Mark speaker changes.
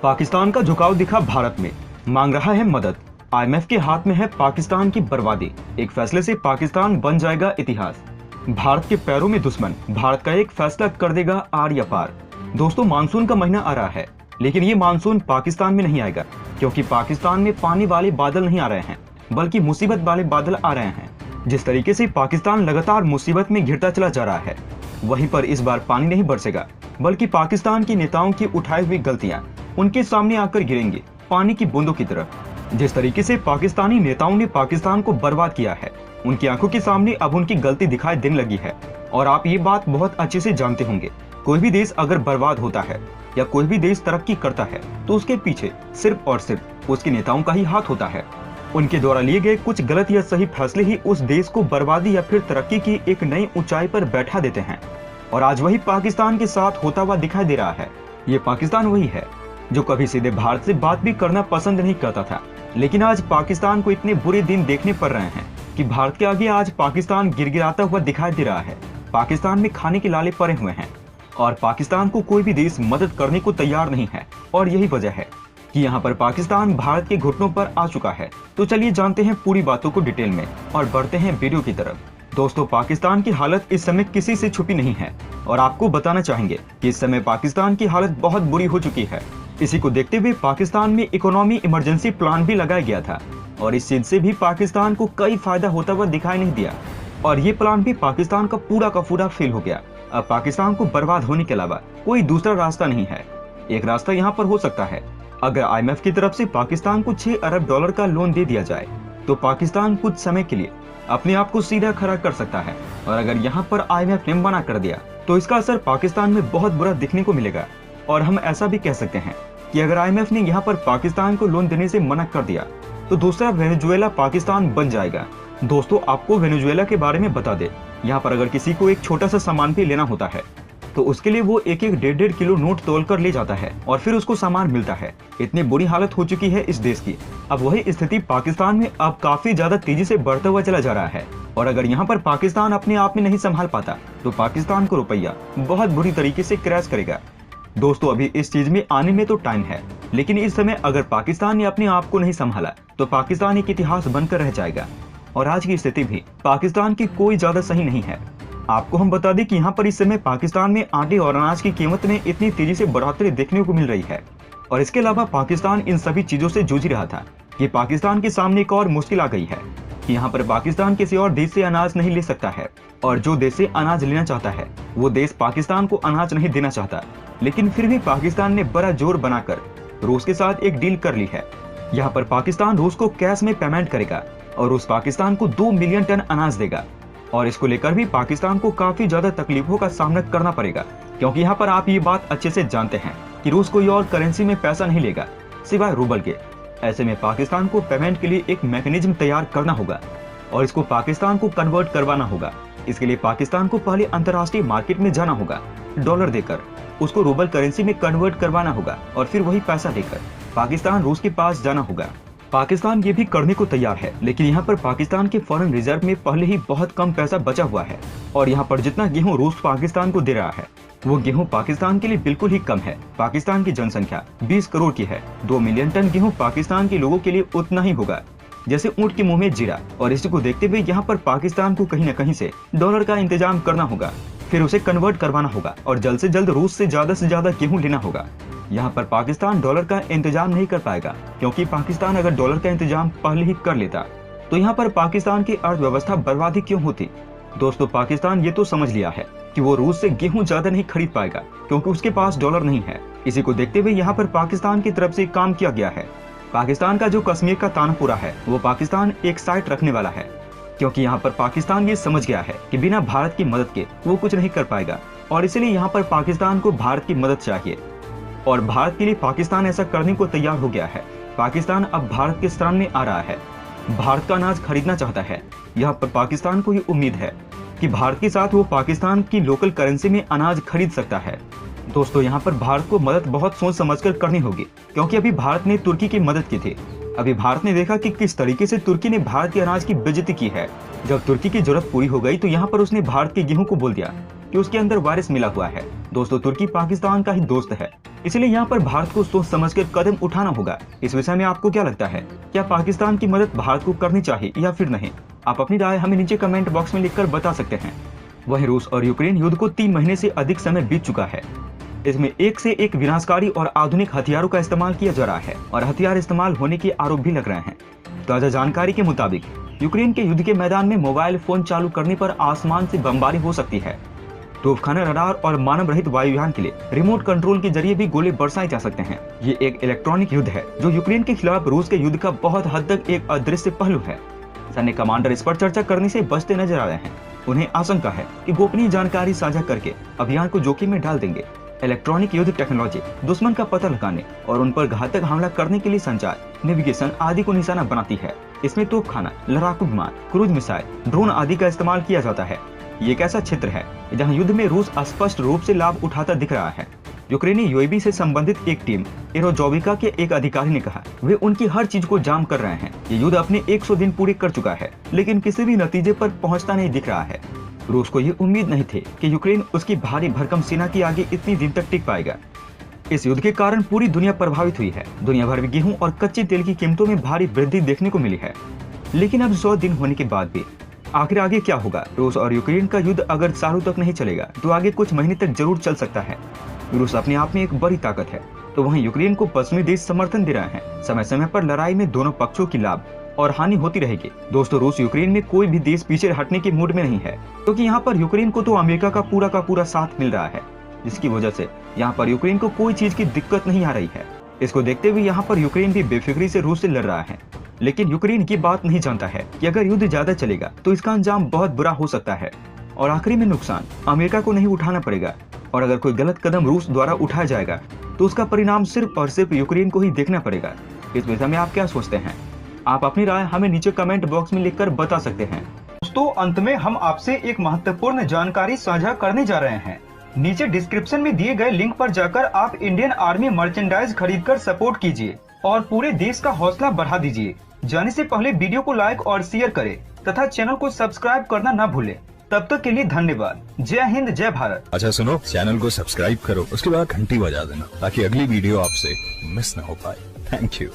Speaker 1: पाकिस्तान का झुकाव दिखा भारत में, मांग रहा है मदद। आईएमएफ के हाथ में है पाकिस्तान की बर्बादी। एक फैसले से पाकिस्तान बन जाएगा इतिहास। भारत के पैरों में दुश्मन, भारत का एक फैसला कर देगा आर या पार। दोस्तों, मानसून का महीना आ रहा है, लेकिन ये मानसून पाकिस्तान में नहीं आएगा, क्योंकि पाकिस्तान में पानी वाले बादल नहीं आ रहे हैं, बल्कि मुसीबत वाले बादल आ रहे हैं। जिस तरीके से पाकिस्तान लगातार मुसीबत में घिरता चला जा रहा है, वहीं पर इस बार पानी नहीं बरसेगा, बल्कि पाकिस्तान के नेताओं की उठाई हुई गलतियां उनके सामने आकर गिरेंगी पानी की बूंदों की तरफ। जिस तरीके से पाकिस्तानी नेताओं ने पाकिस्तान को बर्बाद किया है, उनकी आंखों के सामने अब उनकी गलती दिखाई देने लगी है। और आप ये बात बहुत अच्छे से जानते होंगे, कोई भी देश अगर बर्बाद होता है या कोई भी देश तरक्की करता है, तो उसके पीछे सिर्फ और सिर्फ उसके नेताओं का ही हाथ होता है। उनके द्वारा लिए गए कुछ गलत या सही फैसले ही उस देश को बर्बादी या फिर तरक्की की एक नई ऊंचाई पर बैठा देते हैं। और आज वही पाकिस्तान के साथ होता हुआ दिखाई दे रहा है। ये पाकिस्तान वही है जो कभी सीधे भारत से बात भी करना पसंद नहीं करता था, लेकिन आज पाकिस्तान को इतने बुरे दिन देखने पड़ रहे हैं कि भारत के आगे आज पाकिस्तान गिड़गिड़ाता हुआ दिखाई दे रहा है। पाकिस्तान में खाने के लाले पड़े हुए हैं और पाकिस्तान को कोई भी देश मदद करने को तैयार नहीं है। और यही वजह है कि यहाँ पर पाकिस्तान भारत के घुटनों पर आ चुका है। तो चलिए जानते हैं पूरी बातों को डिटेल में और बढ़ते हैं वीडियो की तरफ। दोस्तों, पाकिस्तान की हालत इस समय किसी से छुपी नहीं है और आपको बताना चाहेंगे कि इस समय पाकिस्तान की हालत बहुत बुरी हो चुकी है। इसी को देखते हुए पाकिस्तान में इकोनॉमी इमरजेंसी प्लान भी लगाया गया था और इस चीज से भी पाकिस्तान को कई फायदा होता हुआ दिखाई नहीं दिया। और ये प्लान भी पाकिस्तान का पूरा फेल हो गया। अब पाकिस्तान को बर्बाद होने के अलावा कोई दूसरा रास्ता नहीं है। एक रास्ता यहाँ पर हो सकता है, अगर आईएमएफ की तरफ से पाकिस्तान को 6 अरब डॉलर का लोन दे दिया जाए तो पाकिस्तान कुछ समय के लिए अपने आप को सीधा खड़ा कर सकता है। और अगर यहाँ पर आईएमएफ ने मना कर दिया तो इसका असर पाकिस्तान में बहुत बुरा दिखने को मिलेगा। और हम ऐसा भी कह सकते हैं कि अगर आईएमएफ ने यहाँ पर पाकिस्तान को लोन देने से मना कर दिया तो दूसरा वेनेजुएला पाकिस्तान बन जाएगा। दोस्तों, आपको वेनेजुएला के बारे में बता दे, यहाँ पर अगर किसी को एक छोटा सा सामान भी लेना होता है तो उसके लिए वो एक 1.5 किलो नोट तोल कर ले जाता है और फिर उसको सामान मिलता है। इतनी बुरी हालत हो चुकी है इस देश की। अब वही स्थिति पाकिस्तान में अब काफी ज्यादा तेजी से बढ़ता हुआ चला जा रहा है। और अगर यहाँ पर पाकिस्तान अपने आप में नहीं संभाल पाता तो पाकिस्तान को रुपया बहुत बुरी तरीके से क्रैश करेगा। दोस्तों, अभी इस चीज में आने में तो टाइम है, लेकिन इस समय अगर पाकिस्तान ने अपने आप को नहीं संभाला तो पाकिस्तान एक इतिहास बनकर रह जाएगा। और आज की स्थिति भी पाकिस्तान की कोई ज्यादा सही नहीं है। आपको हम बता दें कि यहाँ पर इस समय पाकिस्तान में आटे और अनाज की कीमत में इतनी तेजी से बढ़ोतरी देखने को मिल रही है। और इसके अलावा पाकिस्तान इन सभी चीजों से जूझ रहा था कि पाकिस्तान के सामने एक और मुश्किल आ गई है कि यहाँ पर पाकिस्तान किसी और देश से अनाज नहीं ले सकता है। और जो देश से अनाज लेना चाहता है वो देश पाकिस्तान को अनाज नहीं देना चाहता। लेकिन फिर भी पाकिस्तान ने बड़ा जोर बनाकर रूस के साथ एक डील कर ली है। यहाँ पर पाकिस्तान रूस को कैश में पेमेंट करेगा और रूस पाकिस्तान को 2 मिलियन टन अनाज देगा। और इसको लेकर भी पाकिस्तान को काफी ज्यादा तकलीफों का सामना करना पड़ेगा, क्योंकि यहाँ पर आप ये बात अच्छे से जानते हैं कि रूस कोई और करेंसी में पैसा नहीं लेगा सिवाय रूबल के। ऐसे में पाकिस्तान को पेमेंट के लिए एक मैकेनिज्म तैयार करना होगा और इसको पाकिस्तान को कन्वर्ट करवाना होगा। इसके लिए पाकिस्तान को पहले अंतर्राष्ट्रीय मार्केट में जाना होगा, डॉलर देकर उसको रूबल करेंसी में कन्वर्ट करवाना होगा और फिर वही पैसा लेकर पाकिस्तान रूस के पास जाना होगा। पाकिस्तान ये भी करने को तैयार है, लेकिन यहाँ पर पाकिस्तान के फॉरेन रिजर्व में पहले ही बहुत कम पैसा बचा हुआ है। और यहाँ पर जितना गेहूं रूस पाकिस्तान को दे रहा है वो गेहूं पाकिस्तान के लिए बिल्कुल ही कम है। पाकिस्तान की जनसंख्या 20 करोड़ की है। 2 मिलियन टन गेहूं पाकिस्तान के लोगों के लिए उतना ही होगा जैसे ऊंट के मुंह में जीरा। और इसी को देखते हुए यहाँ पर पाकिस्तान को कहीं न कहीं से डॉलर का इंतजाम करना होगा, फिर उसे कन्वर्ट करवाना होगा और जल्द से जल्द रूस से ज्यादा गेहूं लेना होगा। यहाँ पर पाकिस्तान डॉलर का इंतजाम नहीं कर पाएगा, क्योंकि पाकिस्तान अगर डॉलर का इंतजाम पहले ही कर लेता तो यहाँ पर पाकिस्तान की अर्थव्यवस्था बर्बादी क्यों होती। दोस्तों, पाकिस्तान ये तो समझ लिया है कि वो रूस से गेहूं ज्यादा नहीं खरीद पाएगा, क्योंकि उसके पास डॉलर नहीं है। इसी को देखते हुए यहाँ पर पाकिस्तान की तरफ से काम किया गया है। पाकिस्तान का जो कश्मीर का तानपुरा है वो पाकिस्तान एक साइड रखने वाला है, क्योंकि यहाँ पर पाकिस्तान ये समझ गया है कि बिना भारत की मदद के वो कुछ नहीं कर पाएगा। और इसलिए यहाँ पर पाकिस्तान को भारत की मदद चाहिए और भारत के लिए पाकिस्तान ऐसा करने को तैयार हो गया है। पाकिस्तान अब भारत के सामने आ रहा है, भारत का अनाज खरीदना चाहता है। यहाँ पर पाकिस्तान को ये उम्मीद है कि भारत के साथ वो पाकिस्तान की लोकल करेंसी में अनाज खरीद सकता है। दोस्तों, यहाँ पर भारत को मदद बहुत सोच समझकर करनी होगी, क्योंकि अभी भारत ने तुर्की की मदद की थी। अभी भारत ने देखा कि किस तरीके से तुर्की ने भारत के अनाज की बेइज्जती की है। जब तुर्की की जरूरत पूरी हो गई तो यहाँ पर उसने भारत के गेहूं को बोल दिया कि उसके अंदर वायरस मिला हुआ है। दोस्तों, तुर्की पाकिस्तान का ही दोस्त है, इसलिए यहाँ पर भारत को सोच समझकर कदम उठाना होगा। इस विषय में आपको क्या लगता है? क्या पाकिस्तान की मदद भारत को करनी चाहिए या फिर नहीं? आप अपनी राय हमें नीचे कमेंट बॉक्स में लिखकर बता सकते हैं। वहीं रूस और यूक्रेन युद्ध को 3 महीने से अधिक समय बीत चुका है। इसमें एक से एक विनाशकारी और आधुनिक हथियारों का इस्तेमाल किया जा रहा है और हथियार इस्तेमाल होने के आरोप भी लग रहे हैं। ताजा जानकारी के मुताबिक यूक्रेन के युद्ध के मैदान में मोबाइल फोन चालू करने पर आसमान से बमबारी हो सकती है। तोपखाना, रडार और मानव रहित वायुयान के लिए रिमोट कंट्रोल के जरिए भी गोले बरसाए जा सकते हैं। ये एक इलेक्ट्रॉनिक युद्ध है जो यूक्रेन के खिलाफ रूस के युद्ध का बहुत हद तक एक अदृश्य पहलू है। सैन्य कमांडर इस पर चर्चा करने से बचते नजर आ रहे हैं। उन्हें आशंका है कि गोपनीय जानकारी साझा करके अभियान को जोखिम में डाल देंगे। इलेक्ट्रॉनिक युद्ध टेक्नोलॉजी दुश्मन का पता लगाने और उन पर घातक हमला करने के लिए संचार, नेविगेशन आदि को निशाना बनाती है। इसमें तोपखाना, लड़ाकू विमान, क्रूज मिसाइल, ड्रोन आदि का इस्तेमाल किया जाता है। ये एक ऐसा क्षेत्र है जहां युद्ध में रूस स्पष्ट रूप से लाभ उठाता दिख रहा है। यूक्रेनी यूएवी से संबंधित एक टीम एरोजोविका के एक अधिकारी ने कहा, वे उनकी हर चीज को जाम कर रहे हैं। ये युद्ध अपने 100 दिन पूरे कर चुका है, लेकिन किसी भी नतीजे पर पहुंचता नहीं दिख रहा है। रूस को ये उम्मीद नहीं थी कि यूक्रेन उसकी भारी भरकम सेना की आगे इतनी दिन तक टिक पाएगा। इस युद्ध के कारण पूरी दुनिया प्रभावित हुई है। दुनिया भर में गेहूं और कच्चे तेल की कीमतों में भारी वृद्धि देखने को मिली है। लेकिन अब 100 दिन होने के बाद भी आखिर आगे क्या होगा? रूस और यूक्रेन का युद्ध अगर सालों तक नहीं चलेगा तो आगे कुछ महीने तक जरूर चल सकता है। रूस अपने आप में एक बड़ी ताकत है, तो वहीं यूक्रेन को पश्चिमी देश समर्थन दे रहे हैं। समय समय पर लड़ाई में दोनों पक्षों की लाभ और हानि होती रहेगी। दोस्तों, रूस यूक्रेन में कोई भी देश पीछे हटने के मूड में नहीं है, क्योंकि यहाँ पर यूक्रेन को तो अमेरिका का पूरा साथ मिल रहा है, जिसकी वजह से यहाँ पर यूक्रेन को कोई चीज की दिक्कत नहीं आ रही है। इसको देखते हुए यहाँ पर यूक्रेन भी बेफिक्री से रूस से लड़ रहा है। लेकिन यूक्रेन की बात नहीं जानता है कि अगर युद्ध ज्यादा चलेगा तो इसका अंजाम बहुत बुरा हो सकता है और आखिरी में नुकसान अमेरिका को नहीं उठाना पड़ेगा। और अगर कोई गलत कदम रूस द्वारा उठाया जाएगा तो उसका परिणाम सिर्फ और सिर्फ यूक्रेन को ही देखना पड़ेगा। इस विषय में आप क्या सोचते हैं? आप अपनी राय हमें नीचे कमेंट बॉक्स में लिखकर बता सकते हैं। दोस्तों, अंत में हम आपसे एक महत्वपूर्ण जानकारी साझा करने जा रहे हैं। नीचे डिस्क्रिप्शन में दिए गए लिंक पर जाकर आप इंडियन आर्मी मर्चेंडाइज खरीदकर सपोर्ट कीजिए और पूरे देश का हौसला बढ़ा दीजिए। जाने से पहले वीडियो को लाइक और शेयर करें तथा चैनल को सब्सक्राइब करना न भूलें। तब तक के लिए धन्यवाद। जय हिंद, जय भारत।
Speaker 2: अच्छा सुनो, चैनल को सब्सक्राइब करो, उसके बाद घंटी बजा देना ताकि अगली वीडियो आपसे मिस न हो पाए। Thank you.